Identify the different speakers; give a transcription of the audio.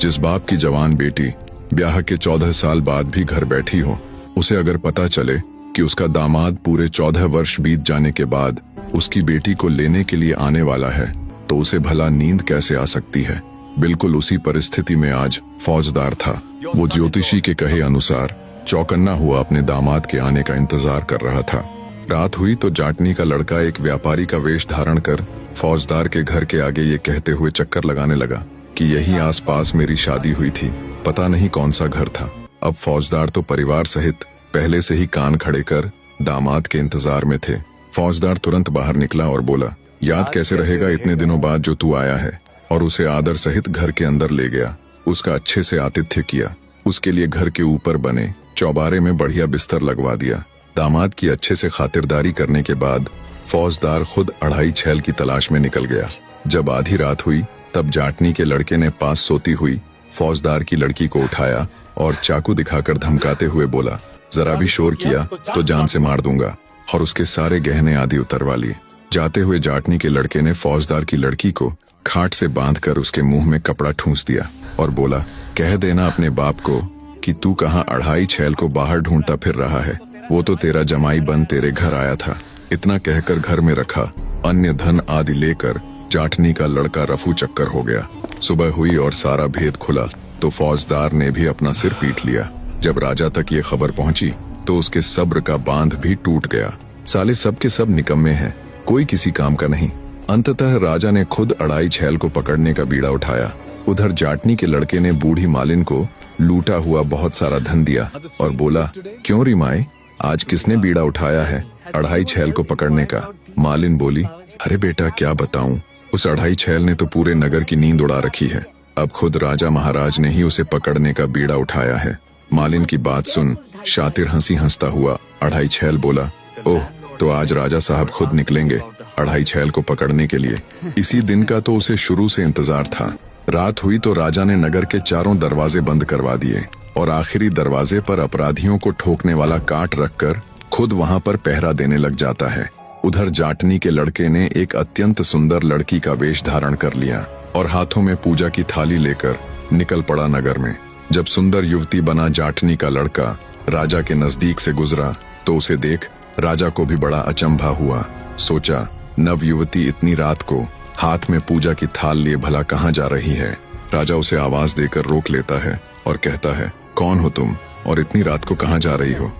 Speaker 1: जिस बाप की जवान बेटी ब्याह के 14 साल बाद भी घर बैठी हो, उसे अगर पता चले कि उसका दामाद पूरे 14 वर्ष बीत जाने के बाद उसकी बेटी को लेने के लिए आने वाला है, तो उसे भला नींद कैसे आ सकती है। बिल्कुल उसी परिस्थिति में आज फौजदार था। वो ज्योतिषी के कहे अनुसार चौकन्ना हुआ अपने दामाद के आने का इंतजार कर रहा था। रात हुई तो जाटनी का लड़का एक व्यापारी का वेश धारण कर फौजदार के घर के आगे ये कहते हुए चक्कर लगाने लगा कि यही आसपास मेरी शादी हुई थी, पता नहीं कौन सा घर था। अब फौजदार तो परिवार सहित पहले से ही कान खड़े कर दामाद के इंतजार में थे। फौजदार तुरंत बाहर निकला और बोला, याद कैसे रहेगा इतने दिनों बाद जो तू आया है, और उसे आदर सहित घर के अंदर ले गया। उसका अच्छे से आतिथ्य किया, उसके लिए घर के ऊपर बने चौबारे में बढ़िया बिस्तर लगवा दिया। दामाद की अच्छे से खातिरदारी करने के बाद फौजदार खुद अढ़ाई छैल की तलाश में निकल गया। जब आधी रात हुई तब जाटनी के लड़के ने पास सोती हुई फौजदार की लड़की को उठाया और चाकू दिखाकर धमकाते हुए बोला, जरा भी शोर किया तो जान से मार दूंगा, और उसके सारे गहने आदि उतरवा लिए। जाते हुए जाटनी के लड़के ने फौजदार की लड़की को खाट से बांधकर उसके मुंह में कपड़ा ठूंस दिया और बोला, कह देना अपने बाप को कि तू कहाँ अढ़ाई छैल को बाहर ढूंढता फिर रहा है, वो तो तेरा जमाई बन तेरे घर आया था। इतना कहकर घर में रखा अन्य धन आदि लेकर जाटनी का लड़का रफू चक्कर हो गया। सुबह हुई और सारा भेद खुला तो फौजदार ने भी अपना सिर पीट लिया। जब राजा तक ये खबर पहुंची तो उसके सब्र का बांध भी टूट गया। साले सब के सब निकम्मे हैं, कोई किसी काम का नहीं। अंततः राजा ने खुद अढ़ाई छैल को पकड़ने का बीड़ा उठाया। उधर जाटनी के लड़के ने बूढ़ी मालिन को लूटा हुआ बहुत सारा धन दिया और बोला, क्यों रिमाए, आज किसने बीड़ा उठाया है अढ़ाई छैल को पकड़ने का। मालिन बोली, अरे बेटा क्या बताऊं, उस अढ़ाई छैल ने तो पूरे नगर की नींद उड़ा रखी है। अब खुद राजा महाराज ने ही उसे पकड़ने का बीड़ा उठाया है। मालिन की बात सुन शातिर हंसी हंसता हुआ अढ़ाई छैल बोला, ओह, तो आज राजा साहब खुद निकलेंगे अढ़ाई छैल को पकड़ने के लिए। इसी दिन का तो उसे शुरू से इंतजार था। रात हुई तो राजा ने नगर के चारों दरवाजे बंद करवा दिए और आखिरी दरवाजे पर अपराधियों को ठोकने वाला काट रखकर खुद वहां पर पहरा देने लग जाता है। उधर जाटनी के लड़के ने एक अत्यंत सुंदर लड़की का वेश धारण कर लिया और हाथों में पूजा की थाली लेकर निकल पड़ा नगर में। जब सुंदर युवती बना जाटनी का लड़का राजा के नजदीक से गुजरा तो उसे देख राजा को भी बड़ा अचंभा हुआ। सोचा, नव युवती इतनी रात को हाथ में पूजा की थाल लिए भला कहाँ जा रही है। राजा उसे आवाज देकर रोक लेता है और कहता है, कौन हो तुम और इतनी रात को कहाँ जा रही हो।